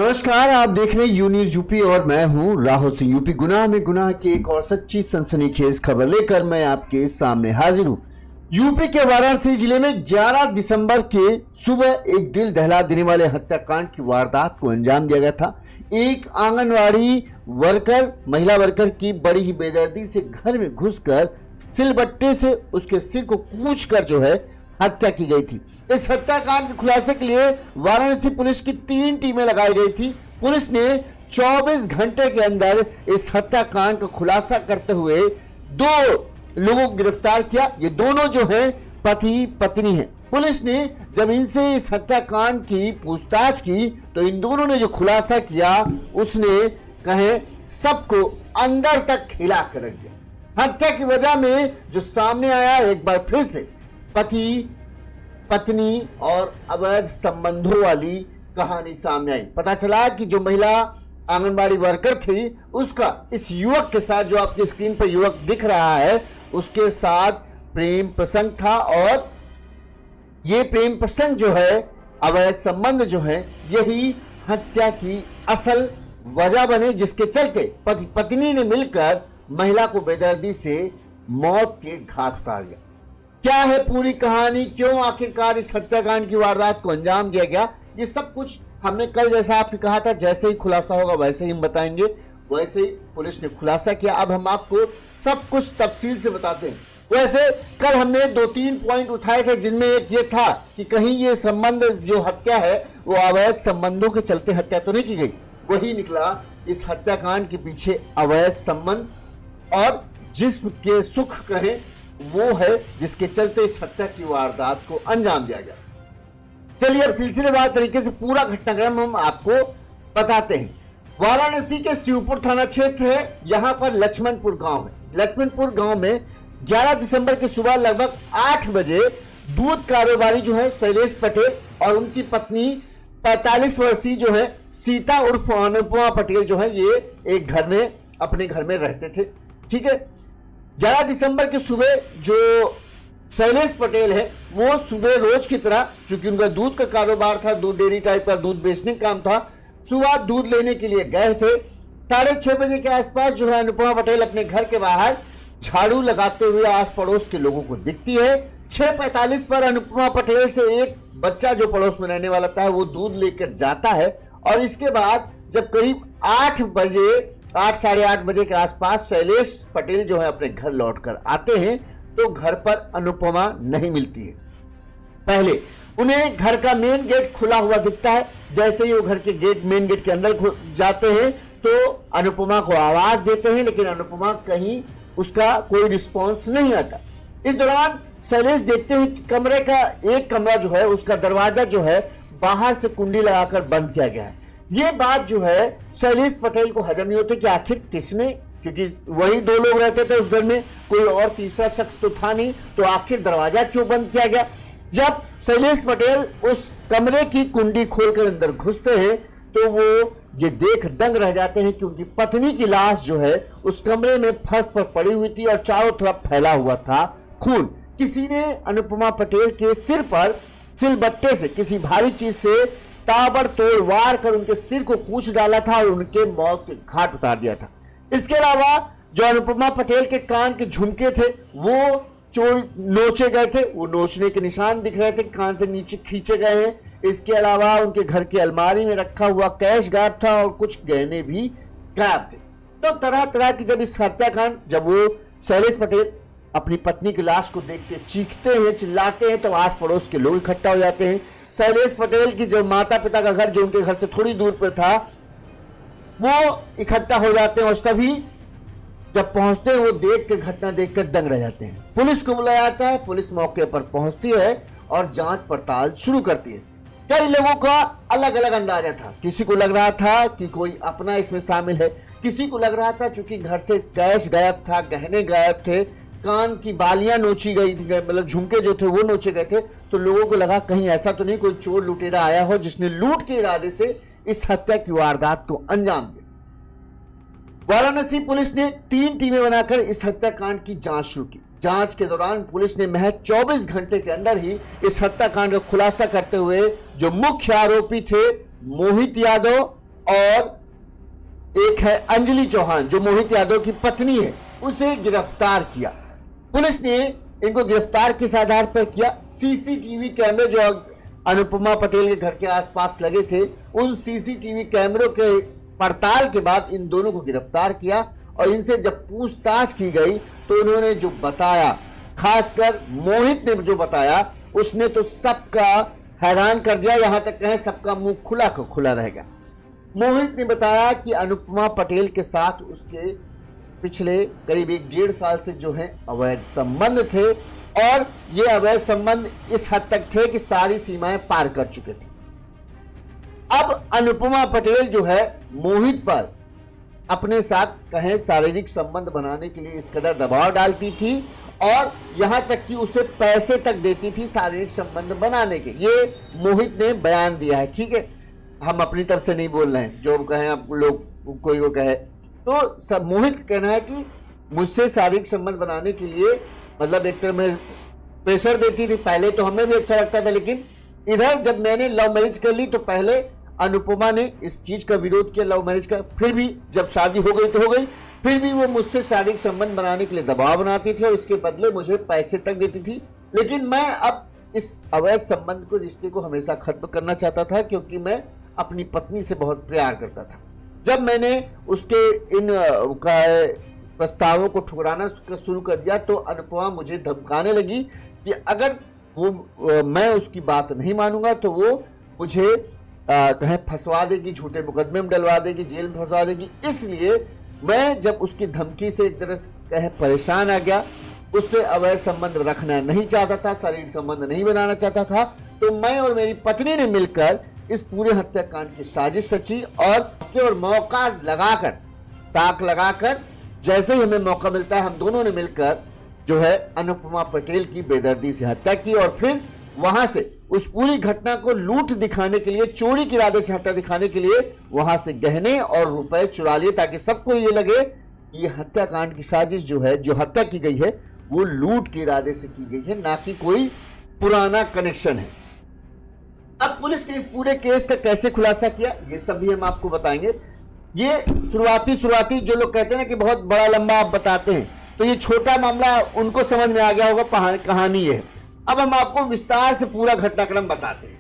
नमस्कार, आप देख रहे हैं यू न्यूज यूपी और मैं हूं राहुल सिंह। यूपी गुनाह में गुनाह की एक और सच्ची सनसनीखेज खबर लेकर मैं आपके सामने हाजिर हूं। यूपी के वाराणसी जिले में 11 दिसंबर के सुबह एक दिल दहला देने वाले हत्याकांड की वारदात को अंजाम दिया गया था। एक आंगनवाड़ी वर्कर महिला वर्कर की बड़ी ही बेदर्दी से घर में घुसकर सिलबट्टे से उसके सिर को कूचकर जो है हत्या की गई थी। इस हत्याकांड के खुलासे के लिए वाराणसी पुलिस की 3 टीमें लगाई गई थी। पुलिस ने 24 घंटे के अंदर इस हत्याकांड का खुलासा करते हुए 2 लोगों को गिरफ्तार किया। ये दोनों जो हैं पति पत्नी हैं। पुलिस ने जब इनसे इस हत्याकांड की पूछताछ की तो इन दोनों ने जो खुलासा किया उसने कहे सबको अंदर तक हिला कर रख दिया। हत्या की वजह में जो सामने आया, एक बार फिर से पति पत्नी और अवैध संबंधों वाली कहानी सामने आई। पता चला कि जो महिला आंगनबाड़ी वर्कर थी उसका इस युवक के साथ, जो आपकी स्क्रीन पर युवक दिख रहा है, उसके साथ प्रेम प्रसंग था और ये प्रेम प्रसंग जो है, अवैध संबंध जो है, यही हत्या की असल वजह बने, जिसके चलते पति पत्नी ने मिलकर महिला को बेदर्दी से मौत के घाट उतार दिया। क्या है पूरी कहानी, क्यों आखिरकार इस हत्याकांड की वारदात को अंजाम दिया गया, ये सब कुछ हमने कल जैसा आपने कहा था, जैसे ही खुलासा होगा वैसे ही हम बताएंगे। वैसे ही पुलिस ने खुलासा किया। अब हम आपको सब कुछ तफसील से बताते हैं। वैसे कल हमने 2-3 पॉइंट उठाए थे, जिनमें एक ये था कि कहीं ये संबंध जो हत्या है वो अवैध संबंधों के चलते हत्या तो नहीं की गई। वही निकला इस हत्याकांड के पीछे अवैध संबंध और जिस्म के सुख कहे वो है जिसके चलते इस हत्या की वारदात को अंजाम दिया गया। चलिए अब सिलसिलेवार तरीके से पूरा घटनाक्रम हम आपको बताते हैं। वाराणसी के शिवपुर थाना क्षेत्र है, यहां पर लक्ष्मणपुर गांव है। लक्ष्मणपुर गांव में 11 दिसंबर की सुबह लगभग 8 बजे दूध कारोबारी जो है शैलेश पटेल और उनकी पत्नी 45 वर्षीय जो है सीता उर्फ अनुपमा पटेल जो है, ये एक घर में अपने घर में रहते थे। ठीक है, 11 दिसंबर की सुबह जो शैलेश पटेल है वो सुबह रोज की तरह, चूंकि उनका दूध का कारोबार था, दूध डेयरी टाइप का दूध बेचने का काम था, सुबह दूध लेने के लिए गए थे। 6:30 बजे के आसपास जो है अनुपमा पटेल अपने घर के बाहर झाड़ू लगाते हुए आस पड़ोस के लोगों को दिखती है। 6:45 पर अनुपमा पटेल से एक बच्चा जो पड़ोस में रहने वाला था वो दूध लेकर जाता है और इसके बाद जब करीब 8 साढ़े 8 बजे के आसपास शैलेश पटेल जो है अपने घर लौटकर आते हैं तो घर पर अनुपमा नहीं मिलती है। पहले उन्हें घर का मेन गेट खुला हुआ दिखता है। जैसे ही वो घर के मेन गेट के अंदर जाते हैं तो अनुपमा को आवाज देते हैं, लेकिन अनुपमा कहीं उसका कोई रिस्पॉन्स नहीं आता। इस दौरान शैलेश देखते हैं कि कमरे का एक कमरा जो है उसका दरवाजा जो है बाहर से कुंडी लगाकर बंद किया गया है। ये बात जो है शैलेश पटेल को हजम नहीं होती कि आखिर किसने, क्योंकि वही 2 लोग रहते थे उस घर में, कोई और तीसरा शख्स तो था नहीं, तो आखिर दरवाजा क्यों बंद किया गया। जब शैलेश पटेल उस कमरे की कुंडी खोलकर अंदर घुसते हैं तो वो ये देख दंग रह जाते हैं कि उनकी पत्नी की लाश जो है उस कमरे में फर्श पर पड़ी हुई थी और चारों तरफ फैला हुआ था खून। किसी ने अनुपमा पटेल के सिर पर सिलबट्टे से, किसी भारी चीज से ताबड़तोड़ वार कर उनके सिर को कूच डाला था और उनके मौत के घाट उतार दिया था। इसके अलावा जो अनुपमा पटेल के कान के झुमके थे वो चोर नोचे गए थे, वो नोचने के निशान दिख रहे थे, कान से नीचे खींचे गए हैं। इसके अलावा उनके घर की अलमारी में रखा हुआ कैश गायब था और कुछ गहने भी गायब थे। तो तरह तरह की जब इस हत्याकांड, जब वो शैलेश पटेल अपनी पत्नी की लाश को देखते चीखते हैं, चिल्लाते हैं, तो आस पड़ोस के लोग इकट्ठा हो जाते हैं। शैलेश पटेल की जो माता पिता का घर जो उनके घर से थोड़ी दूर पर था वो इकट्ठा हो जाते हैं और सभी जब पहुंचते हैं वो देखकर, घटना देखकर दंग रह जाते हैं। पुलिस को बुलाया जाता है, पुलिस मौके पर पहुंचती है और जांच पड़ताल शुरू करती है। कई लोगों का अलग अलग अंदाजा था। किसी को लग रहा था कि कोई अपना इसमें शामिल है, किसी को लग रहा था चूंकि घर से कैश गायब था, गहने गायब थे, कान की बालियां नोची गई थी, मतलब झुमके जो थे वो नोचे गए थे, तो लोगों को लगा कहीं ऐसा तो नहीं कोई चोर लुटेरा आया हो जिसने लूट के इरादे से इस हत्या की वारदात को अंजाम दिया। वाराणसी पुलिस ने 3 टीमें बनाकर इस हत्याकांड की जांच शुरू की। जांच के दौरान पुलिस ने महज 24 घंटे के अंदर ही इस हत्याकांड का खुलासा करते हुए जो मुख्य आरोपी थे मोहित यादव और एक है अंजलि चौहान जो मोहित यादव की पत्नी है, उसे गिरफ्तार किया। पुलिस ने इनको गिरफ्तार किस आधार पर किया? सीसीटीवी कैमरे जो अनुपमा पटेल के घर के आसपास लगे थे, उन सीसीटीवी कैमरों के पड़ताल के बाद इन दोनों को गिरफ्तार किया। और इनसे जब पूछताछ की गई तो उन्होंने जो बताया, खासकर मोहित ने जो बताया, उसने तो सबका हैरान कर दिया। यहां तक कहें सबका मुंह खुला को खुला रह गया। मोहित ने बताया कि अनुपमा पटेल के साथ उसके पिछले करीब 1.5 साल से जो है अवैध संबंध थे और ये अवैध संबंध इस हद तक थे कि सारी सीमाएं पार कर चुके थे। अब अनुपमा पटेल जो है मोहित पर अपने साथ कहें शारीरिक संबंध बनाने के लिए इस कदर दबाव डालती थी और यहां तक कि उसे पैसे तक देती थी शारीरिक संबंध बनाने के। ये मोहित ने बयान दिया है, ठीक है, हम अपनी तरफ से नहीं बोल रहे हैं, जो कहें आप लोग कोई को कहे तो सब मोहित कहना है कि मुझसे शारीरिक संबंध बनाने के लिए मतलब एक तरह में प्रेशर देती थी। पहले तो हमें भी अच्छा लगता था, लेकिन इधर जब मैंने लव मैरिज कर ली तो पहले अनुपमा ने इस चीज का विरोध किया, लव मैरिज का, फिर भी जब शादी हो गई तो हो गई, फिर भी वो मुझसे शारीरिक संबंध बनाने के लिए दबाव बनाती थी और इसके बदले मुझे पैसे तक देती थी। लेकिन मैं अब इस अवैध संबंध को, रिश्ते को हमेशा खत्म करना चाहता था क्योंकि मैं अपनी पत्नी से बहुत प्यार करता था। जब मैंने उसके इन प्रस्तावों को ठुकराना शुरू कर दिया तो अनुपमा मुझे धमकाने लगी कि अगर वो मैं उसकी बात नहीं मानूंगा तो वो मुझे कहीं फंसवा देगी, झूठे मुकदमे में डलवा देगी, जेल में फंसवा देगी। इसलिए मैं जब उसकी धमकी से एक तरह से कहे परेशान आ गया, उससे अवैध संबंध रखना नहीं चाहता था, शारीरिक संबंध नहीं बनाना चाहता था, तो मैं और मेरी पत्नी ने मिलकर इस पूरे हत्याकांड की साजिश रची और मौका लगाकर, ताक लगाकर, जैसे ही हमें मौका मिलता है हम दोनों ने मिलकर जो है अनुपमा पटेल की बेदर्दी से हत्या की और फिर वहां से उस पूरी घटना को लूट दिखाने के लिए, चोरी के इरादे से हत्या दिखाने के लिए वहां से गहने और रुपए चुरा लिए ताकि सबको ये लगे ये हत्याकांड की साजिश जो है, जो हत्या की गई है वो लूट के इरादे से की गई है, ना कि कोई पुराना कनेक्शन है। अब पुलिस ने इस पूरे केस का कैसे खुलासा किया ये सब भी हम आपको बताएंगे। ये शुरुआती जो लोग कहते हैं ना कि बहुत बड़ा लंबा आप बताते हैं, तो ये छोटा मामला उनको समझ में आ गया होगा, कहानी ये है। अब हम आपको विस्तार से पूरा घटनाक्रम बताते हैं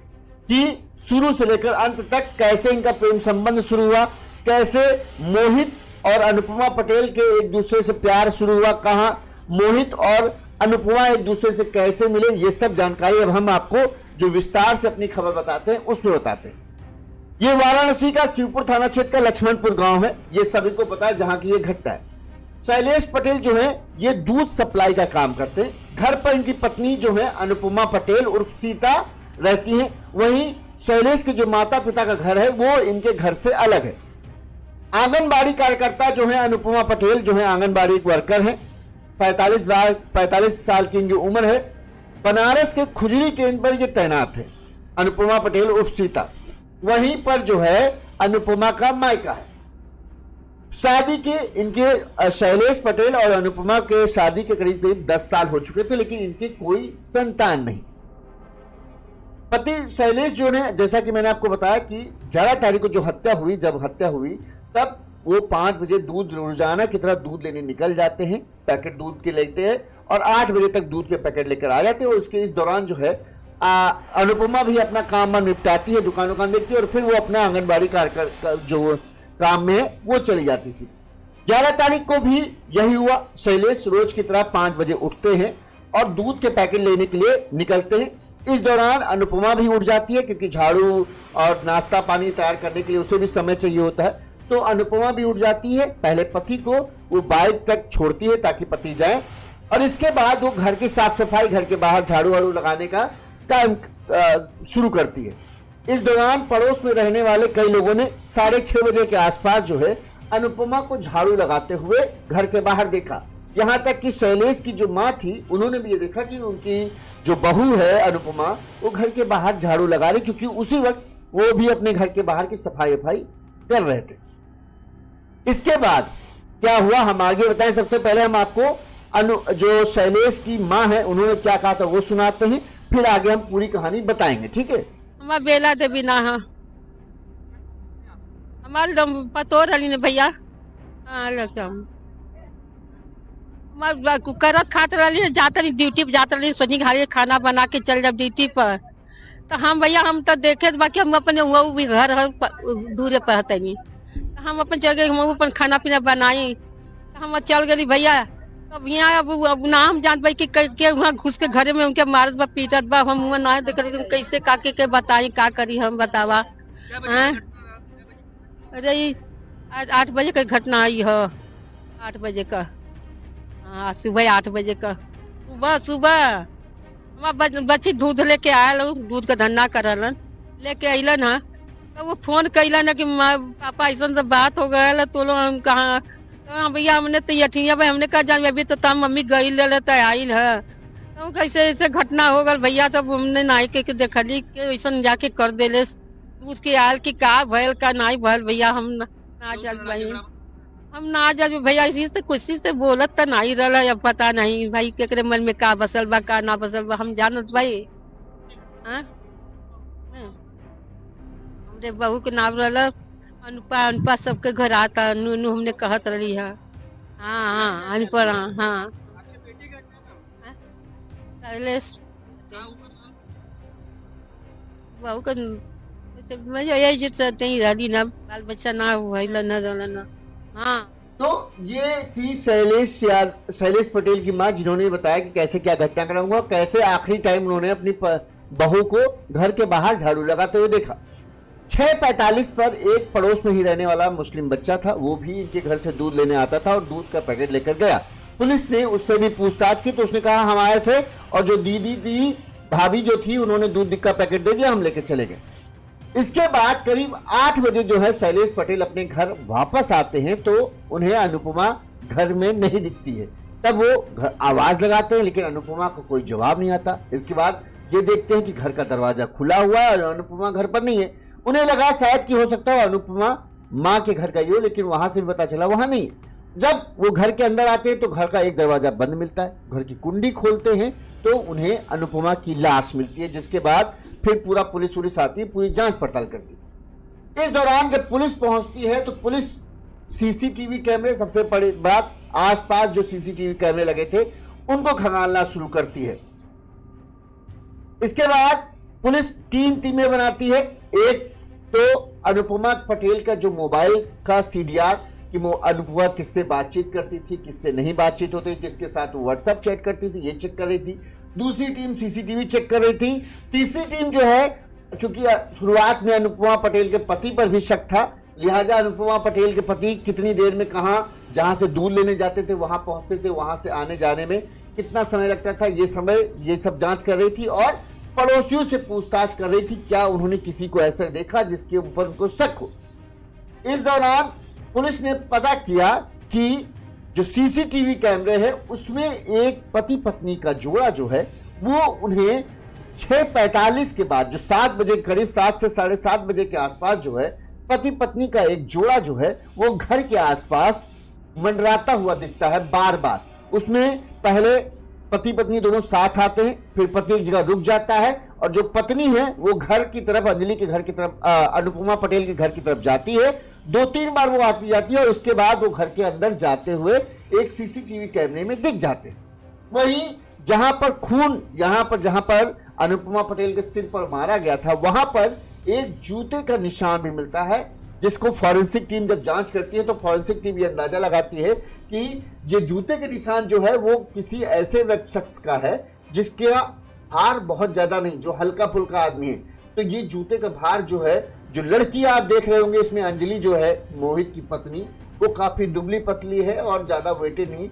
कि शुरू से लेकर अंत तक कैसे इनका प्रेम संबंध शुरू हुआ, कैसे मोहित और अनुपमा पटेल के एक दूसरे से प्यार शुरू हुआ, कहां मोहित और अनुपमा एक दूसरे से कैसे मिले, ये सब जानकारी अब हम आपको जो विस्तार से अपनी खबर बताते हैं उसमें बताते हैं। ये वाराणसी का शिवपुर थाना क्षेत्र का लक्ष्मणपुर गांव है, ये सभी को पता है, जहां की ये घटना है। शैलेश पटेल जो है ये दूध सप्लाई का काम करते हैं। घर पर इनकी पत्नी जो है अनुपमा पटेल उर्फ सीता रहती हैं। वहीं शैलेश के जो माता पिता का घर है वो इनके घर से अलग है। आंगनबाड़ी कार्यकर्ता जो है अनुपमा पटेल जो है आंगनबाड़ी वर्कर है। 45 साल की इनकी उम्र है। बनारस के खुजरी केंद्र पर ये तैनात है अनुपमा पटेल उर्फ सीता। वहीं पर जो है अनुपमा का मायका है। शादी के इनके शैलेश पटेल और अनुपमा के शादी के करीब 10 साल हो चुके थे, लेकिन इनके कोई संतान नहीं। पति शैलेश जो ने, जैसा कि मैंने आपको बताया कि 11 तारीख को जो हत्या हुई, जब हत्या हुई तब वो 5 बजे दूध रोजाना की तरह दूध लेने निकल जाते हैं, पैकेट दूध के लेते हैं और 8 बजे तक दूध के पैकेट लेकर आ जाते हैं। और उसके इस दौरान जो है अनुपमा भी अपना काम निपटाती है, दुकान देखती है और फिर वो अपना आंगनबाड़ी जो काम में है वो चली जाती थी। 11 तारीख को भी यही हुआ। शैलेश रोज की तरह 5 बजे उठते हैं और दूध के पैकेट लेने के लिए निकलते हैं। इस दौरान अनुपमा भी उठ जाती है क्योंकि झाड़ू और नाश्ता पानी तैयार करने के लिए उसे भी समय चाहिए होता है, तो अनुपमा भी उठ जाती है। पहले पति को वो बाइक तक छोड़ती है ताकि पति जाए और इसके बाद वो घर की साफ सफाई, घर के बाहर झाड़ू वाड़ू लगाने का काम शुरू करती है। इस दौरान पड़ोस में रहने वाले कई लोगों ने 6:30 बजे के आसपास जो है अनुपमा को झाड़ू लगाते हुए घर के बाहर देखा। यहां तक कि शैलेश की जो मां थी उन्होंने भी ये देखा कि उनकी जो बहू है अनुपमा वो घर के बाहर झाड़ू लगा रही, क्योंकि उसी वक्त वो भी अपने घर के बाहर की सफाई कर रहे थे। इसके बाद क्या हुआ हम आगे बताएं। सबसे पहले हम आपको जो शैलेश की मां है उन्होंने क्या कहा था वो सुनाते हैं, फिर आगे हम पूरी कहानी बताएंगे, ठीक है। बेला देवी ना हमारे पतो रही ने भैया। हाँ लगम करत खात रही, जाते रही ड्यूटी पे, जाते रही सोची घारी खाना बना के चल जब ड्यूटी पर। तो हम भैया हम तो देखे बाकी हम अपन वो भी घर दूरे पर हते नहीं। तो हम अपन चल गए, हम अपन खाना पीना बनाई, तो हम चल गई भैया। तो यहाँ अब ना हम जान पाई कि के वहाँ घुस के घरे में उनके मारत बा पीटत बा, हम वहाँ ना देख कैसे काके के बताई का करी हम बतावा। हैं? अरे आज 8 बजे का घटना आई है, 8 बजे का। हाँ सुबह 8 बजे का, सुबह सुबह हमार बच्ची दूध लेके आयल, दूध का धंधा करलन, लेके अलन है। तो वो फोन कैलन कि पापा ऐसा तो बात हो गया तो लोग हम कहाँ। तो भैया हमने तो यठिया भाई हमने कहा जान अभी तो तब मम्मी गई ले तो आयल है। तो कैसे ऐसे घटना हो गल भैया, तब हमने नाई के देखली कि ऐसा जाके कर देले दूध के आयल की का भयल का नहीं भयल भैया। हम ना जान भाई, हम ना जान भैया, इसी से कुछ से बोलत तो नहीं रहा। अब पता नहीं भाई केकरे मन में का बसल बा का ना बसल बा, हम जानत भाई। हाँ हमरे बहू के नाम रहा अनुपा, अनुपा सबके घर आता नू हमने कहत रही है। हाँ हाँ अनुपा, हाँ बहू का यही नहीं रही ना, बाल बच्चा ना भइल ना रहल। हाँ तो ये थी शैलेश पटेल की माँ, जिन्होंने बताया कि कैसे क्या घटनाक्रम हुआ, कैसे आखिरी टाइम उन्होंने अपनी बहू को घर के बाहर झाड़ू लगाते हुए देखा। 6:45 पर एक पड़ोस में ही रहने वाला मुस्लिम बच्चा था, वो भी इनके घर से दूध लेने आता था और दूध का पैकेट लेकर गया। पुलिस ने उससे भी पूछताछ की तो उसने कहा हम आए थे और जो दीदी थी, भाभी जो थी, उन्होंने दूध का पैकेट दे दिया, हम लेके चले गए। इसके बाद करीब 8 बजे जो है शैलेश पटेल अपने घर वापस आते हैं तो उन्हें अनुपमा घर में नहीं दिखती है। तब वो आवाज लगाते हैं लेकिन अनुपमा को कोई जवाब नहीं आता। इसके बाद ये देखते हैं कि घर का दरवाजा खुला हुआ है और अनुपमा घर पर नहीं है। उन्हें लगा शायद कि हो सकता है अनुपमा माँ के घर गई हो, लेकिन वहां से भी पता चला वहां नहीं है। जब वो घर के अंदर आते हैं तो घर का एक दरवाजा बंद मिलता है। घर की कुंडी खोलते हैं तो उन्हें अनुपमा की लाश मिलती है, जिसके बाद फिर पूरा पुलिस आती है, पूरी जांच पड़ताल करती है। इस दौरान जब पुलिस पहुंचती है तो पुलिस सीसीटीवी कैमरे, सबसे बड़ी बात आसपास जो सीसीटीवी कैमरे लगे थे उनको खंगालना शुरू करती है। इसके बाद पुलिस 3 टीमें बनाती है। एक तो अनुपमा पटेल का जो मोबाइल का सीडीआर कि वो अनुपमा किससे बातचीत करती थी, किससे नहीं बातचीत होती, किसके साथ वो व्हाट्सएप चैट करती थी, ये चेक कर रही थी। दूसरी टीम सीसीटीवी चेक कर रही थी। तीसरी टीम जो है, चूंकि शुरुआत में अनुपमा पटेल के पति पर भी शक था, लिहाजा अनुपमा पटेल के पति कितनी देर में कहां, जहां से दूध लेने जाते थे वहां पहुंचते थे, वहां से आने जाने में कितना समय लगता था, ये सब जांच कर रही थी और पड़ोसियों से पूछताछ कर रही थी क्या उन्होंने किसी को ऐसा देखा जिसके ऊपर उनको शक हो। इस दौरान पुलिस ने पता किया कि जो सीसीटीवी कैमरे है उसमें एक पति पत्नी का जोड़ा जो है वो उन्हें 6:45 के बाद, जो 7 बजे करीब 7 से 7:30 बजे के आसपास जो है पति पत्नी का एक जोड़ा जो है वो घर के आसपास मंडराता हुआ दिखता है बार बार। उसमें पहले पति पत्नी दोनों साथ आते हैं, फिर पति एक जगह रुक जाता है और जो पत्नी है वो घर की तरफ, अंजलि के घर की तरफ, अनुपमा पटेल के घर की तरफ जाती है। 2-3 बार वो आती जाती है और उसके बाद वो घर के अंदर जाते हुए एक सीसीटीवी कैमरे में दिख जाते हैं। वहीं जहां पर खून, जहां पर अनुपमा पटेल के सिर पर मारा गया था, वहां पर एक जूते का निशान भी मिलता है, जिसको फॉरेंसिक टीम जब जांच करती है तो फॉरेंसिक टीम ये अंदाजा लगाती है कि ये जूते के निशान जो है वो किसी ऐसे शख्स का है जिसका भार बहुत ज्यादा नहीं, जो हल्का फुल्का आदमी है। तो ये जूते का भार जो है, जो लड़की आप देख रहे होंगे इसमें अंजलि जो है मोहित की पत्नी, वो काफी दुबली पतली है और ज्यादा वेटेड नहीं।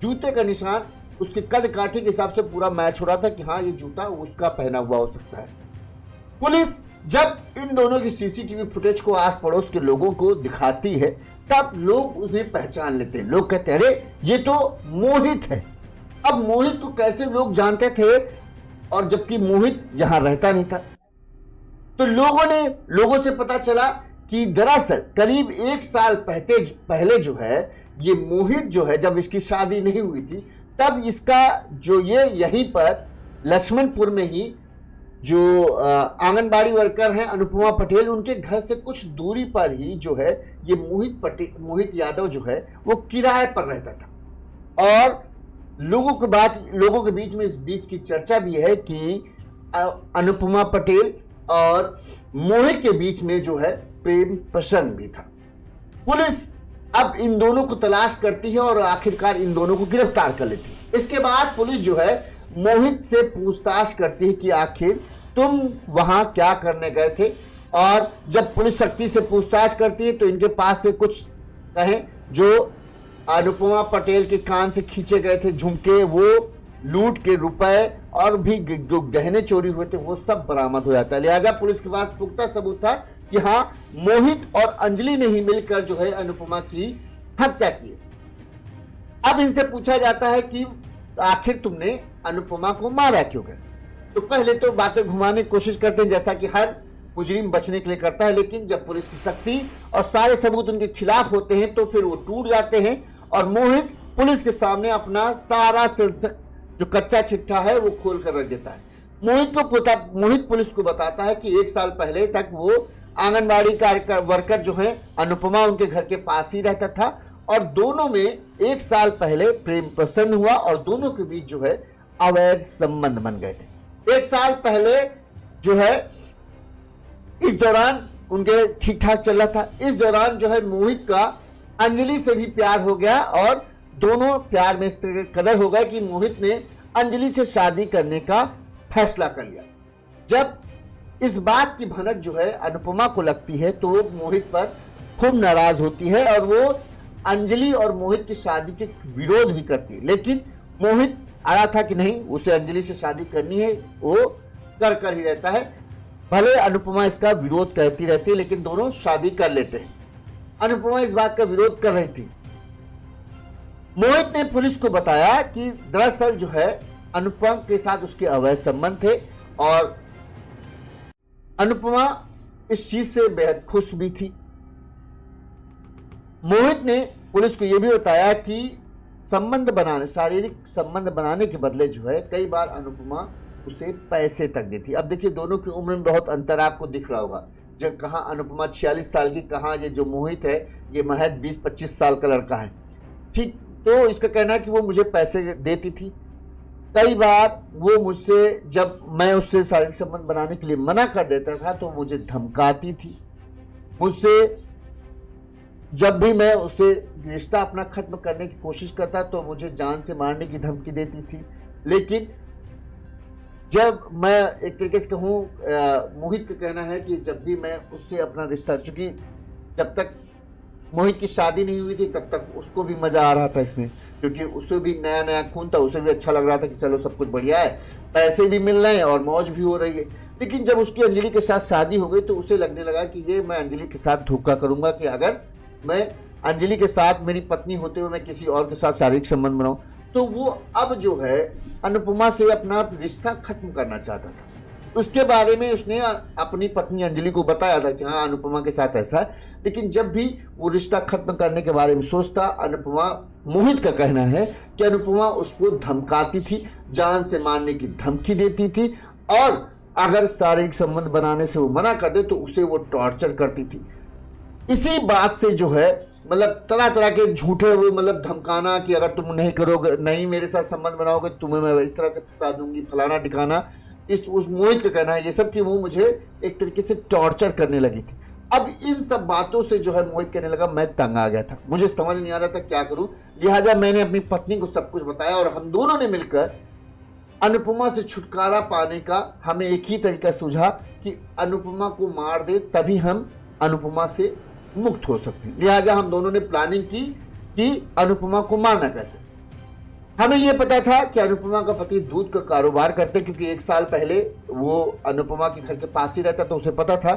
जूते का निशान उसके कद काठी के हिसाब से पूरा मैच हो रहा था कि हाँ ये जूता उसका पहना हुआ हो सकता है। पुलिस जब इन दोनों की सीसीटीवी फुटेज को आस पड़ोस के लोगों को दिखाती है तब लोग उन्हें पहचान लेते हैं। लोग कहते हैं अरे ये तो मोहित है। अब मोहित को कैसे लोग जानते थे, और जबकि मोहित यहां रहता नहीं था। तो लोगों से पता चला कि दरअसल करीब 1 साल पहले जो है ये मोहित जो है, जब इसकी शादी नहीं हुई थी तब इसका जो ये यहीं पर लक्ष्मणपुर में ही जो आंगनबाड़ी वर्कर हैं अनुपमा पटेल, उनके घर से कुछ दूरी पर ही जो है ये मोहित यादव जो है वो किराए पर रहता था। और लोगों के बीच में इस बीच की चर्चा भी है कि अनुपमा पटेल और मोहित के बीच में जो है प्रेम प्रसंग भी था। पुलिस अब इन दोनों को तलाश करती है और आखिरकार इन दोनों को गिरफ्तार कर लेती है। इसके बाद पुलिस जो है मोहित से पूछताछ करती है कि आखिर तुम वहां क्या करने गए थे। और जब पुलिस सख्ती से पूछताछ करती है तो इनके पास से कुछ कहें जो अनुपमा पटेल के कान से खींचे गए थे झुमके, वो लूट के रुपए और भी जो गहने चोरी हुए थे वो सब बरामद हो जाता है। लिहाजा पुलिस के पास पुख्ता सबूत था कि हाँ, मोहित और अंजलि ने ही मिलकर जो है अनुपमा की हत्या की। अब इनसे पूछा जाता है कि आखिर तुमने अनुपमा को मारा क्यों गया। तो पहले तो बातें घुमाने की कोशिश करते हैं जैसा कि हर मुजरिम बचने के लिए करता है, लेकिन जब पुलिस की सख्ती और सारे सबूत उनके खिलाफ होते हैं तो फिर वो टूट जाते हैं और मोहित पुलिस के सामने अपना सारा जो कच्चा चिट्ठा है वो खोल कर रख देता है। मोहित पुलिस को बताता है कि 1 साल पहले तक वो आंगनबाड़ी वर्कर जो है अनुपमा उनके घर के पास ही रहता था और दोनों में 1 साल पहले प्रेम प्रसन्न हुआ और दोनों के बीच जो है अवैध संबंध बन गए थे। 1 साल पहले जो है इस दौरान उनके ठीक ठाक चल रहा था। इस दौरान जो है मोहित का अंजलि से भी प्यार हो गया और दोनों प्यार में इस कदर हो गए कि मोहित ने अंजलि से शादी करने का फैसला कर लिया। जब इस बात की भनक जो है अनुपमा को लगती है तो वो मोहित पर खूब नाराज होती है और वो अंजलि और मोहित की शादी के विरोध भी करती है। लेकिन मोहित आया था कि नहीं, उसे अंजलि से शादी करनी है, वो कर ही रहता है। भले अनुपमा इसका विरोध कहती रहती है लेकिन दोनों शादी कर लेते हैं। अनुपमा इस बात का विरोध कर रही थी। मोहित ने पुलिस को बताया कि दरअसल जो है अनुपमा के साथ उसके अवैध संबंध थे और अनुपमा इस चीज से बेहद खुश भी थी। मोहित ने पुलिस को यह भी बताया कि शारीरिक संबंध बनाने के बदले जो है कई बार अनुपमा उसे पैसे तक देती। अब देखिए दोनों की उम्र में बहुत अंतर आपको दिख रहा होगा। जब कहाँ अनुपमा 46 साल की, कहाँ ये जो मोहित है ये महज 20-25 साल का लड़का है। ठीक, तो इसका कहना है कि वो मुझे पैसे देती थी। कई बार वो मुझसे, जब मैं उससे शारीरिक संबंध बनाने के लिए मना कर देता था तो मुझे धमकाती थी। मुझसे जब भी मैं उसे रिश्ता अपना खत्म करने की कोशिश करता तो मुझे जान से मारने की धमकी देती थी। लेकिन जब मैं एक तरीके से कहूँ, मोहित का कहना है कि जब भी मैं उससे अपना रिश्ता, चूंकि जब तक मोहित की शादी नहीं हुई थी तब तक उसको भी मजा आ रहा था इसमें, क्योंकि उसे भी नया नया खून था, उसे भी अच्छा लग रहा था कि चलो सब कुछ बढ़िया है, पैसे भी मिल रहे हैं और मौज भी हो रही है। लेकिन जब उसकी अंजलि के साथ शादी हो गई तो उसे लगने लगा कि ये मैं अंजलि के साथ धोखा करूंगा कि अगर मैं अंजलि के साथ मेरी पत्नी होते हुए मैं किसी और के साथ शारीरिक संबंध बनाऊं, तो वो अब जो है अनुपमा से अपना रिश्ता खत्म करना चाहता था। उसके बारे में उसने अपनी पत्नी अंजलि को बताया था कि हाँ अनुपमा के साथ ऐसा है। लेकिन जब भी वो रिश्ता खत्म करने के बारे में सोचता, मोहित का कहना है कि अनुपमा उसको धमकाती थी, जान से मारने की धमकी देती थी और अगर शारीरिक संबंध बनाने से वो मना कर दे तो उसे वो टॉर्चर करती थी। इसी बात से जो है मतलब तरह तरह के झूठे वो मतलब धमकाना कि अगर तुम नहीं करोगे, नहीं मेरे साथ संबंध बनाओगे, तुम्हें मैं इस तरह से फंसा दूंगी, फलाना ठिकाना, उस मोहित का कहना है ये सब कि वो मुझे एक तरीके से टॉर्चर करने लगी थी। अब इन सब बातों से जो है मोहित कहने लगा मैं तंग आ गया था, मुझे समझ नहीं आ रहा था क्या करूं। लिहाजा मैंने अपनी पत्नी को सब कुछ बताया और हम दोनों ने मिलकर अनुपमा से छुटकारा पाने का हमें एक ही तरीका सूझा कि अनुपमा को मार दे, तभी हम अनुपमा से मुक्त हो सकते हैं। लिहाजा हम दोनों ने प्लानिंग की कि अनुपमा को मारना कैसे। हमें यह पता था कि अनुपमा का पति दूध का कारोबार करते, क्योंकि 1 साल पहले वो अनुपमा के घर के पास ही रहता, तो उसे पता था।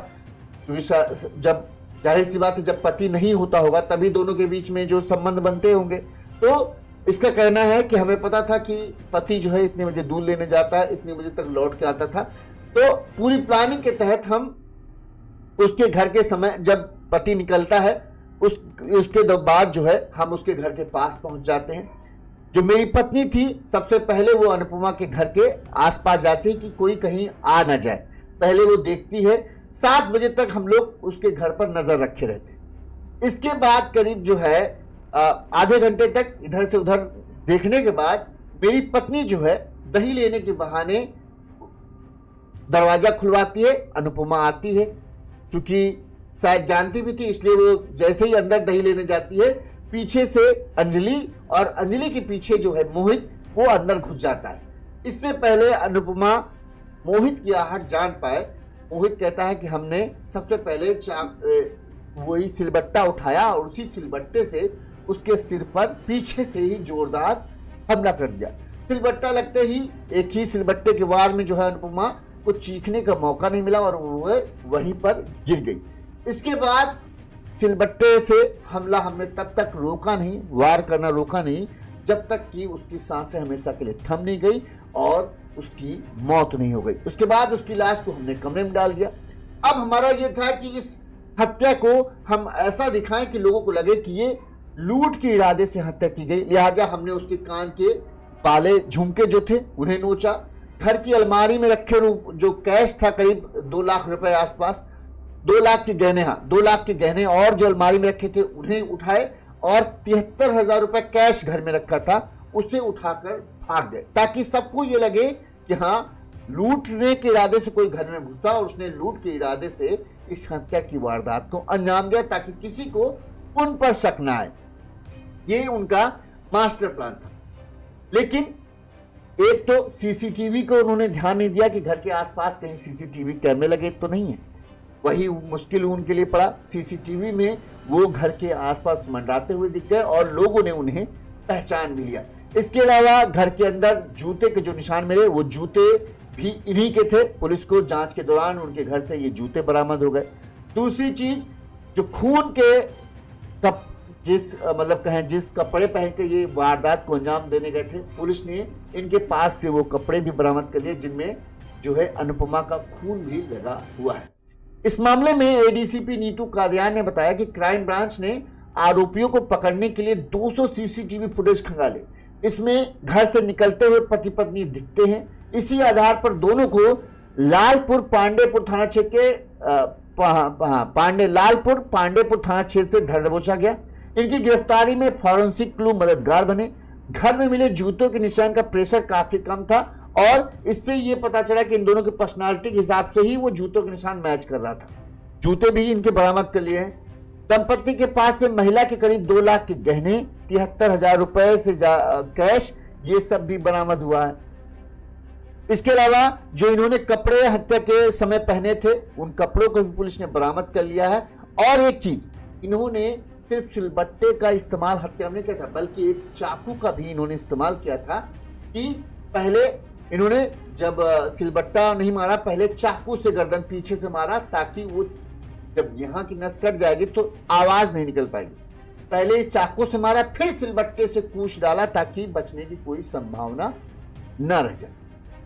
क्योंकि जब जाहिर सी बात है जब पति नहीं होता होगा तभी दोनों के बीच में जो संबंध बनते होंगे। तो इसका कहना है कि हमें पता था कि पति जो है इतने बजे दूध लेने जाता है, इतने बजे तक लौट के आता था। तो पूरी प्लानिंग के तहत हम उसके घर के समय, जब पति निकलता है उसके बाद जो है हम उसके घर के पास पहुंच जाते हैं। जो मेरी पत्नी थी, सबसे पहले वो अनुपमा के घर के आसपास जाती कि कोई कहीं आ ना जाए, पहले वो देखती है। 7 बजे तक हम लोग उसके घर पर नजर रखे रहते। इसके बाद करीब जो है आधे घंटे तक इधर से उधर देखने के बाद मेरी पत्नी जो है दही लेने के बहाने दरवाजा खुलवाती है। अनुपमा आती है, चूंकि शायद जानती भी थी इसलिए वो जैसे ही अंदर दही लेने जाती है, पीछे से अंजलि और अंजलि के पीछे जो है मोहित, वो अंदर घुस जाता है। इससे पहले अनुपमा मोहित की आहट जान पाए, मोहित कहता है कि हमने सबसे पहले वही सिलबट्टा उठाया और उसी सिलबट्टे से उसके सिर पर पीछे से ही जोरदार हमला कर दिया। सिलबट्टा लगते ही एक ही सिलबट्टे के वार में जो है अनुपमा को चीखने का मौका नहीं मिला और वो वहीं पर गिर गई। इसके बाद सिलबट्टे से हमला हमने तब तक रोका नहीं, वार करना रोका नहीं, जब तक कि उसकी सांसें हमेशा के लिए थम नहीं गई और उसकी मौत नहीं हो गई। उसके बाद उसकी लाश को हमने कमरे में डाल दिया। अब हमारा ये था कि इस हत्या को हम ऐसा दिखाएं कि लोगों को लगे कि ये लूट के इरादे से हत्या की गई। लिहाजा हमने उसके कान के पाले झुमके जो थे उन्हें नोचा, घर की अलमारी में रखे जो कैश था करीब 2 लाख रुपए आसपास, 2 लाख के गहने, 2 लाख के गहने और जो अलमारी में रखे थे उन्हें उठाए और 73,000 रुपए कैश घर में रखा था उसे उठाकर भाग गए, ताकि सबको ये लगे कि हाँ लूटने के इरादे से कोई घर में घुसा और उसने लूट के इरादे से इस हत्या की वारदात को अंजाम दिया, ताकि किसी को उन पर शक ना आए। ये उनका मास्टर प्लान था। लेकिन एक तो सीसीटीवी को उन्होंने ध्यान नहीं दिया कि घर के आसपास कहीं सीसीटीवी कैमरे लगे तो नहीं है, वही मुश्किल उनके लिए पड़ा। सीसीटीवी में वो घर के आसपास मंडराते हुए दिख गए और लोगों ने उन्हें पहचान भी लिया। इसके अलावा घर के अंदर जूते के जो निशान मिले वो जूते भी इन्हीं के थे। पुलिस को जांच के दौरान उनके घर से ये जूते बरामद हो गए। दूसरी चीज, जो खून के कप जिस कपड़े पहन के ये वारदात को अंजाम देने गए थे, पुलिस ने इनके पास से वो कपड़े भी बरामद कर लिए जिनमें जो है अनुपमा का खून भी लगा हुआ है। इस मामले में एडीसीपी नीतू कादियान ने बताया कि क्राइम ब्रांच ने आरोपियों को पकड़ने के लिए 200 सीसीटीवी फुटेज खंगाले। इसमें घर से निकलते हुए पति पत्नी दिखते हैं। इसी आधार पर दोनों को लालपुर पांडेपुर थाना क्षेत्र के लालपुर पांडेपुर थाना क्षेत्र से धर दबोचा गया। इनकी गिरफ्तारी में फॉरेंसिक क्लू मददगार बने। घर में मिले जूतों के निशान का प्रेशर काफी कम था और इससे ये पता चला कि इन दोनों की पर्सनालिटी के हिसाब से ही वो जूतों के निशान मैच कर रहा था। जूते भी इनके बरामद कर लिए हैं। दंपत्ति के पास से महिला के करीब 2 लाख के गहने, 73,000 रुपए से कैश, ये सब भी बरामद हुआ है। इसके अलावा जो इन्होंने कपड़े हत्या के समय पहने थे उन कपड़ों को भी पुलिस ने बरामद कर लिया है। और एक चीज, इन्होंने सिर्फ सिलबट्टे का इस्तेमाल हत्या में किया था, बल्कि एक चाकू का भी इन्होंने इस्तेमाल किया था। कि पहले इन्होंने जब सिलबट्टा नहीं मारा, पहले चाकू से गर्दन पीछे से मारा, ताकि वो जब यहाँ की नस कट जाएगी तो आवाज नहीं निकल पाएगी। पहले चाकू से मारा, फिर सिलबट्टे से कूच डाला ताकि बचने की कोई संभावना न रह जाए।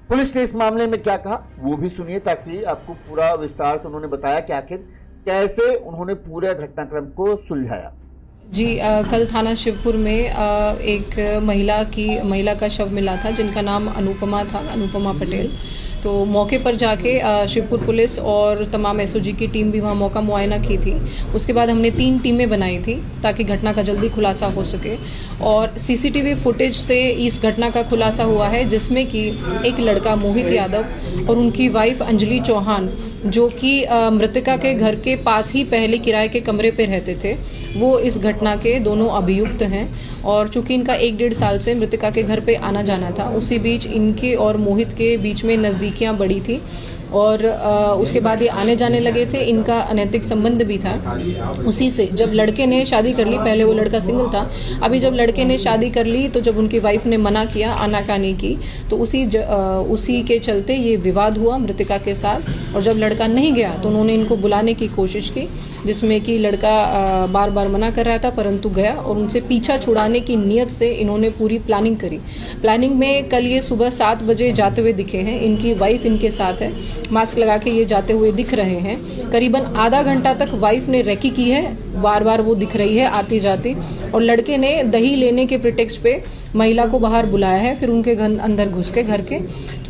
पुलिस ने इस मामले में क्या कहा वो भी सुनिए, ताकि आपको पूरा विस्तार से उन्होंने बताया कि आखिर कैसे उन्होंने पूरे घटनाक्रम को सुलझाया। जी, कल थाना शिवपुर में एक महिला का शव मिला था जिनका नाम अनुपमा था, अनुपमा पटेल। तो मौके पर जाके शिवपुर पुलिस और तमाम एसओजी की टीम भी वहाँ मौका मुआयना की थी। उसके बाद हमने 3 टीमें बनाई थी ताकि घटना का जल्दी खुलासा हो सके। और सीसीटीवी फुटेज से इस घटना का खुलासा हुआ है, जिसमें कि एक लड़का मोहित यादव और उनकी वाइफ अंजलि चौहान, जो कि मृतका के घर के पास ही पहले किराए के कमरे पे रहते थे, वो इस घटना के दोनों अभियुक्त हैं। और चूंकि इनका 1-1.5 साल से मृतका के घर पे आना जाना था, उसी बीच इनके और मोहित के बीच में नज़दीकियां बढ़ी थी और उसके बाद ये आने जाने लगे थे। इनका अनैतिक संबंध भी था। उसी से जब लड़के ने शादी कर ली, पहले वो लड़का सिंगल था, अभी जब लड़के ने शादी कर ली तो जब उनकी वाइफ ने मना किया आनाकानी की, तो उसी के चलते ये विवाद हुआ मृतका के साथ। और जब लड़का नहीं गया तो उन्होंने इनको बुलाने की कोशिश की, जिसमें कि लड़का बार बार मना कर रहा था, परंतु गया और उनसे पीछा छुड़ाने की नीयत से इन्होंने पूरी प्लानिंग करी। प्लानिंग में कल ये सुबह 7 बजे जाते हुए दिखे हैं। इनकी वाइफ इनके साथ है मास्क लगा के ये जाते हुए दिख रहे हैं। करीबन आधा घंटा तक वाइफ ने रेकी की है, बार बार वो दिख रही है आती जाती, और लड़के ने दही लेने के प्रिटेक्स्ट पे महिला को बाहर बुलाया है, फिर उनके अंदर घुस के घर के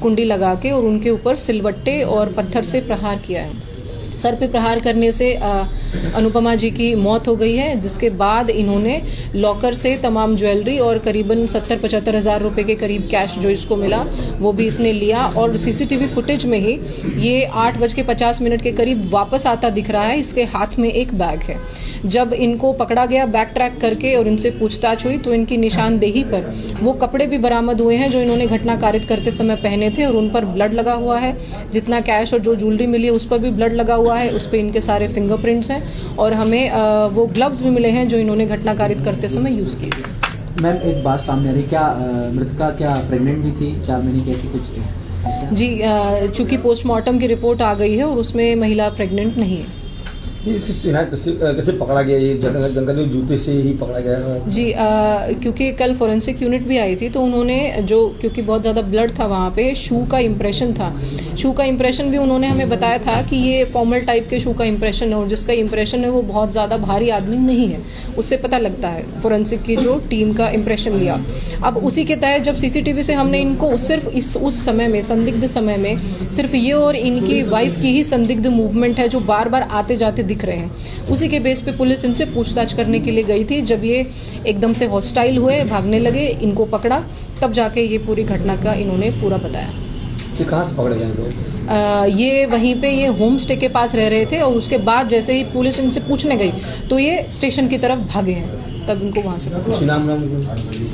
कुंडी लगा के और उनके ऊपर सिलवट्टे और पत्थर से प्रहार किया है। सर पे प्रहार करने से अनुपमा जी की मौत हो गई है, जिसके बाद इन्होंने लॉकर से तमाम ज्वेलरी और करीबन 70-75 हज़ार रुपए के करीब कैश जो इसको मिला वो भी इसने लिया, और सीसीटीवी फुटेज में ही ये 8:50 के करीब वापस आता दिख रहा है। इसके हाथ में एक बैग है। जब इनको पकड़ा गया बैक ट्रैक करके और इनसे पूछताछ हुई तो इनकी निशानदेही पर वो कपड़े भी बरामद हुए हैं जो इन्होंने घटना कारित करते समय पहने थे, और उन पर ब्लड लगा हुआ है। जितना कैश और जो ज्वेलरी मिली है उस पर भी ब्लड लगा हुआ है, उस पर इनके सारे फिंगरप्रिंट्स हैं, और हमें वो ग्लव्स भी मिले हैं जो इन्होंने घटना कारित करते समय यूज़ किए थे। मैम, एक बात सामने आ रही, क्या मृतका क्या प्रेग्नेंट भी थी 4 महीने की, ऐसी कुछ? जी, चूंकि पोस्टमार्टम की रिपोर्ट आ गई है और उसमें महिला प्रेग्नेंट नहीं है। कैसे पकड़ा गया? ये जंगल में जूते से ही पकड़ा गया? जी, क्योंकि कल फोरेंसिक यूनिट भी आई थी तो उन्होंने क्योंकि बहुत ज़्यादा ब्लड था वहाँ पे, शू का इम्प्रेशन था। शू का इम्प्रेशन भी उन्होंने हमें बताया था कि ये फॉर्मल टाइप के शू का इम्प्रेशन है, और जिसका इम्प्रेशन है वो बहुत ज़्यादा भारी आदमी नहीं है, उससे पता लगता है। फोरेंसिक की जो टीम का इम्प्रेशन लिया, अब उसी के तहत जब सीसीटीवी से हमने इनको सिर्फ उस समय में, संदिग्ध समय में, सिर्फ ये और इनकी वाइफ की ही संदिग्ध मूवमेंट है जो बार बार आते जाते दिख रहे हैं, उसी के बेस पे पुलिस इनसे पूछताछ करने के लिए गई थी। जब ये एकदम से हॉस्टाइल हुए, भागने लगे, इनको पकड़ा, तब जाके ये पूरी घटना का इन्होंने पूरा बताया। ये कहाँ से पकड़े गए लोग? ये वहीं पे ये होम स्टे के पास रह रहे थे, और उसके बाद जैसे ही पुलिस इनसे पूछने गई तो ये स्टेशन की तरफ भागे हैं, तब इनको वहाँ से पकड़ा।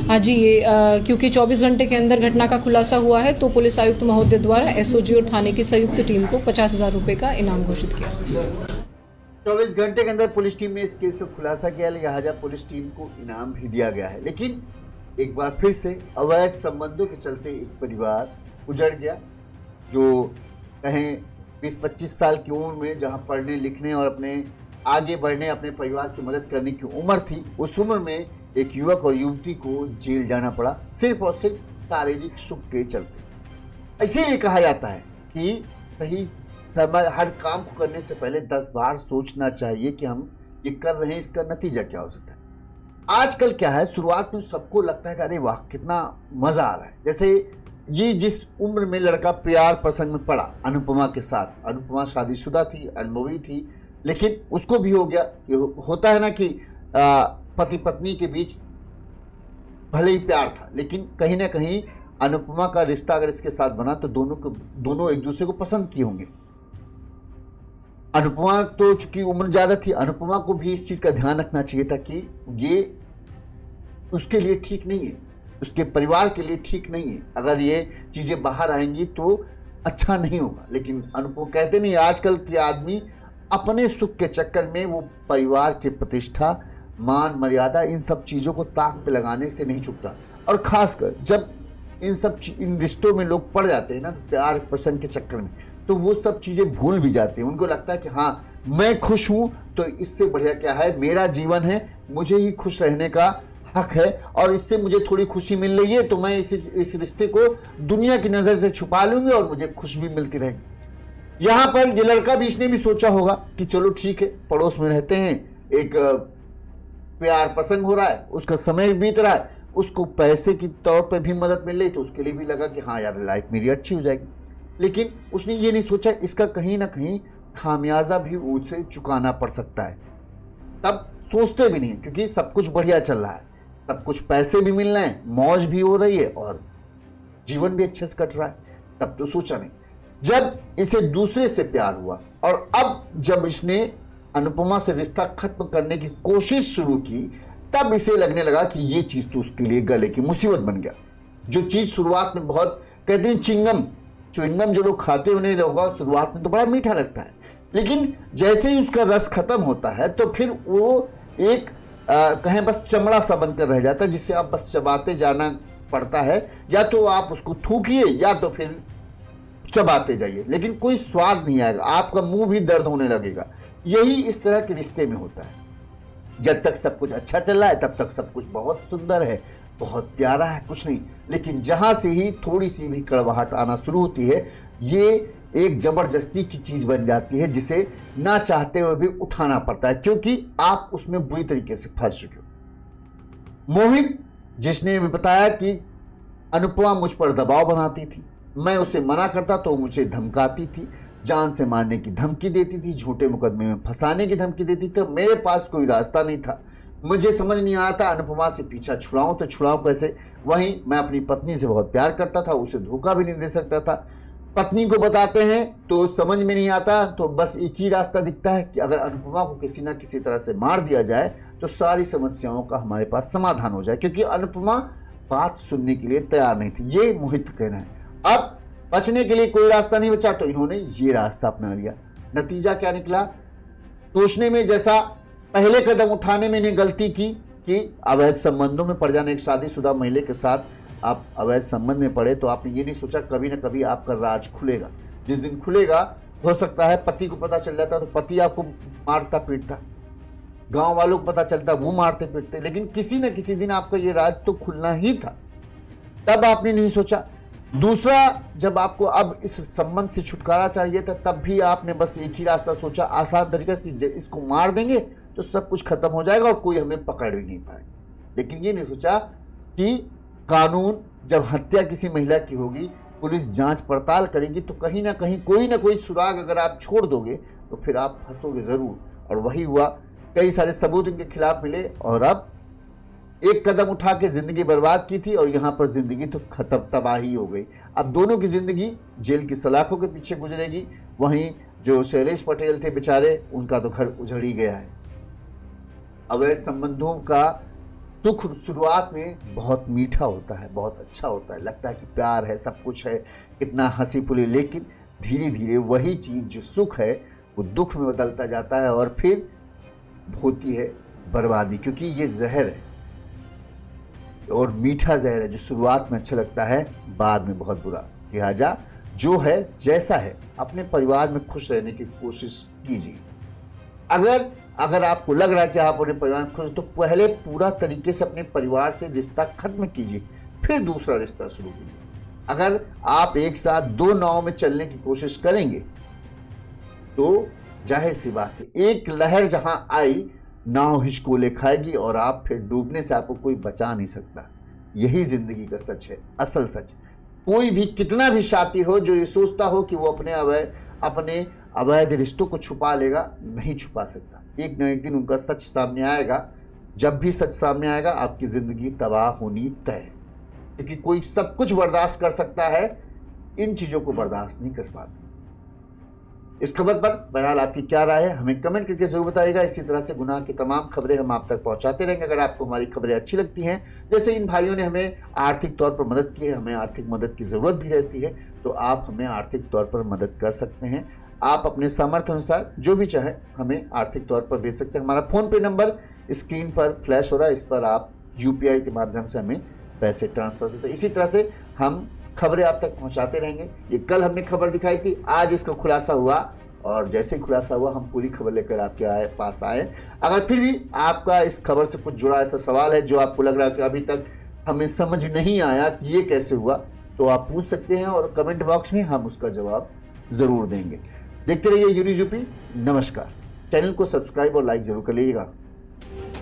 हाँ जी, ये क्योंकि 24 घंटे के अंदर घटना का खुलासा हुआ है तो पुलिस आयुक्त महोदय द्वारा एसओजी और थाने की संयुक्त टीम को 50,000 रुपये का इनाम घोषित किया। 24 घंटे के अंदर पुलिस टीम ने इस केस का खुलासा किया, लिहाजा पुलिस टीम को इनाम भी दिया गया है। लेकिन एक बार फिर से अवैध संबंधों के चलते एक परिवार उजड़ गया, जो कहें 20-25 साल की उम्र में जहां पढ़ने लिखने और अपने आगे बढ़ने, अपने परिवार की मदद करने की उम्र थी, उस उम्र में एक युवक और युवती को जेल जाना पड़ा सिर्फ और सिर्फ शारीरिक सुख के चलते। इसीलिए कहा जाता है कि सही समय हर काम को करने से पहले 10 बार सोचना चाहिए कि हम ये कर रहे हैं, इसका नतीजा क्या हो सकता है। आजकल क्या है, शुरुआत में सबको लगता है कि अरे वाह कितना मजा आ रहा है। जैसे ये जिस उम्र में लड़का प्यार प्रसंग में पड़ा अनुपमा के साथ, अनुपमा शादीशुदा थी, अनुभवी थी, लेकिन उसको भी हो गया कि होता है ना कि पति पत्नी के बीच भले ही प्यार था, लेकिन कहीं ना कहीं अनुपमा का रिश्ता अगर इसके साथ बना तो दोनों एक दूसरे को पसंद किए होंगे। अनुपमा तो चूंकि उम्र ज्यादा थी, अनुपमा को भी इस चीज का ध्यान रखना चाहिए था कि ये उसके लिए ठीक नहीं है, उसके परिवार के लिए ठीक नहीं है। अगर ये चीजें बाहर आएंगी तो अच्छा नहीं होगा। लेकिन अनुपमा कहते नहीं, आजकल के आदमी अपने सुख के चक्कर में वो परिवार की प्रतिष्ठा, मान मर्यादा, इन सब चीजों को ताक पे लगाने से नहीं चुकता। और खासकर जब इन रिश्तों में लोग पड़ जाते हैं ना प्यार प्रसंग के चक्कर में, तो वो सब चीजें भूल भी जाते हैं। उनको लगता है कि हाँ मैं खुश हूं तो इससे बढ़िया क्या है, मेरा जीवन है, मुझे ही खुश रहने का हक है, और इससे मुझे थोड़ी खुशी मिल रही है तो मैं इस रिश्ते को दुनिया की नजर से छुपा लूंगी और मुझे खुशी भी मिलती रहेगी। यहाँ पर ये लड़का भी, इसने भी सोचा होगा कि चलो ठीक है, पड़ोस में रहते हैं, एक प्यार प्रसंग हो रहा है, उसका समय भी बीत रहा है, उसको पैसे की तौर पर भी मदद मिल रही, तो उसके लिए भी लगा कि हाँ यार लाइफ मेरी अच्छी हो जाएगी। लेकिन उसने ये नहीं सोचा इसका कहीं ना कहीं खामियाजा भी उसे चुकाना पड़ सकता है। तब सोचते भी नहीं, क्योंकि सब कुछ बढ़िया चल रहा है, सब कुछ पैसे भी मिल रहे हैं, मौज भी हो रही है और जीवन भी अच्छे से कट रहा है, तब तो सोचा नहीं। जब इसे दूसरे से प्यार हुआ और अब जब इसने अनुपमा से रिश्ता खत्म करने की कोशिश शुरू की, तब इसे लगने लगा कि ये चीज तो उसके लिए गले की मुसीबत बन गया। जो चीज शुरुआत में बहुत, कहते हैं च्युइंगम जो लोग खाते उन्हें होगा शुरुआत में तो बड़ा मीठा लगता है, लेकिन जैसे ही उसका रस खत्म होता है तो फिर वो एक कहें बस चमड़ा सा बनकर रह जाता है, जिसे आप बस चबाते जाना पड़ता है। या तो आप उसको थूकिए या तो फिर चबाते जाइए, लेकिन कोई स्वाद नहीं आएगा, आपका मुंह भी दर्द होने लगेगा। यही इस तरह के रिश्ते में होता है। जब तक सब कुछ अच्छा चल रहा है तब तक सब कुछ बहुत सुंदर है, बहुत प्यारा है, कुछ नहीं, लेकिन जहां से ही थोड़ी सी भी कड़वाहट आना शुरू होती है, ये एक जबरदस्ती की चीज बन जाती है जिसे ना चाहते हुए भी उठाना पड़ता है, क्योंकि आप उसमें बुरी तरीके से फंस चुके हो। मोहित, जिसने भी बताया कि अनुपमा मुझ पर दबाव बनाती थी, मैं उसे मना करता तो मुझे धमकाती थी, जान से मारने की धमकी देती थी, झूठे मुकदमे में फंसाने की धमकी देती थी। मेरे पास कोई रास्ता नहीं था, मुझे समझ नहीं आया था अनुपमा से पीछा छुड़ाऊं तो छुड़ाऊं कैसे। वहीं मैं अपनी पत्नी से बहुत प्यार करता था, उसे धोखा भी नहीं दे सकता था। पत्नी को बताते हैं तो समझ में नहीं आता, तो बस एक ही रास्ता दिखता है कि अगर अनुपमा को किसी ना किसी तरह से मार दिया जाए तो सारी समस्याओं का हमारे पास समाधान हो जाए, क्योंकि अनुपमा बात सुनने के लिए तैयार नहीं थी। ये मोहित का कहना है। अब बचने के लिए कोई रास्ता नहीं बचा तो इन्होंने ये रास्ता अपना लिया। नतीजा क्या निकला? सोचने में जैसा पहले कदम उठाने में इन्हें गलती की कि अवैध संबंधों में पड़ जाने, एक शादीशुदा महिला के साथ आप अवैध संबंध में पड़े, तो आपने ये नहीं सोचा कभी ना कभी आपका राज खुलेगा। जिस दिन खुलेगा हो सकता है पति को पता चल जाता तो पति आपको मारता पीटता, गांव वालों को पता चलता वो मारते पीटते, लेकिन किसी न किसी दिन आपका ये राज तो खुलना ही था। तब आपने नहीं सोचा। दूसरा, जब आपको अब इस संबंध से छुटकारा चाहिए था तब भी आपने बस एक ही रास्ता सोचा, आसान तरीका से, इसको मार देंगे तो सब कुछ खत्म हो जाएगा और कोई हमें पकड़ भी नहीं पाएगा। लेकिन ये नहीं सोचा कि कानून जब हत्या किसी महिला की होगी, पुलिस जांच पड़ताल करेगी तो कहीं ना कहीं कोई ना कोई सुराग अगर आप छोड़ दोगे तो फिर आप फंसोगे जरूर। और वही हुआ, कई सारे सबूत इनके खिलाफ मिले और अब एक कदम उठा के जिंदगी बर्बाद की थी और यहाँ पर जिंदगी तो खत्म, तबाही हो गई। अब दोनों की जिंदगी जेल की सलाखों के पीछे गुजरेगी। वहीं जो शैलेश पटेल थे बेचारे, उनका तो घर उजड़ ही गया है। अवैध संबंधों का सुख शुरुआत में बहुत मीठा होता है, बहुत अच्छा होता है, लगता है कि प्यार है, सब कुछ है, कितना हंसी फुली, लेकिन धीरे धीरे वही चीज़ जो सुख है वो दुख में बदलता जाता है और फिर होती है बर्बादी, क्योंकि ये जहर है और मीठा जहर है। जो शुरुआत में अच्छा लगता है बाद में बहुत बुरा। लिहाजा जो है जैसा है अपने परिवार में खुश रहने की कोशिश कीजिए। अगर आपको लग रहा है कि आप अपने परिवार में खुश, तो पहले पूरा तरीके से अपने परिवार से रिश्ता खत्म कीजिए, फिर दूसरा रिश्ता शुरू कीजिए। अगर आप एक साथ दो नाव में चलने की कोशिश करेंगे तो जाहिर सी बात है एक लहर जहां आई नाव हिचकोले खाएगी और आप फिर डूबने से आपको कोई बचा नहीं सकता। यही जिंदगी का सच है, असल सच। कोई भी कितना भी शातिर हो जो ये सोचता हो कि वो अपने अवैध रिश्तों को छुपा लेगा, नहीं छुपा सकता। एक न एक दिन उनका सच सामने आएगा। जब भी सच सामने आएगा आपकी जिंदगी तबाह होनी तय है, क्योंकि कोई सब कुछ बर्दाश्त कर सकता है, इन चीजों को बर्दाश्त नहीं कर पाता। इस खबर पर बहरहाल आपकी क्या राय है हमें कमेंट करके जरूर बताइएगा। इसी तरह से गुनाह की तमाम खबरें हम आप तक पहुंचाते रहेंगे। अगर आपको हमारी खबरें अच्छी लगती हैं, जैसे इन भाइयों ने हमें आर्थिक तौर पर मदद की है, हमें आर्थिक मदद की जरूरत भी रहती है, तो आप हमें आर्थिक तौर पर मदद कर सकते हैं। आप अपने सामर्थ्य अनुसार जो भी चाहे हमें आर्थिक तौर पर भेज सकते हैं। हमारा फोन पे नंबर स्क्रीन पर फ्लैश हो रहा है, इस पर आप UPI के माध्यम से हमें पैसे ट्रांसफर सकते हैं। इसी तरह से हम खबरें आप तक पहुंचाते रहेंगे। ये कल हमने खबर दिखाई थी, आज इसका खुलासा हुआ और जैसे ही खुलासा हुआ हम पूरी खबर लेकर आपके पास आए। अगर फिर भी आपका इस खबर से कुछ जुड़ा ऐसा सवाल है जो आपको लग रहा है कि अभी तक हमें समझ नहीं आया कि ये कैसे हुआ, तो आप पूछ सकते हैं और कमेंट बॉक्स में हम उसका जवाब जरूर देंगे। देखते रहिए यूनिज़ यूपी। नमस्कार। चैनल को सब्सक्राइब और लाइक जरूर कर लीजिएगा।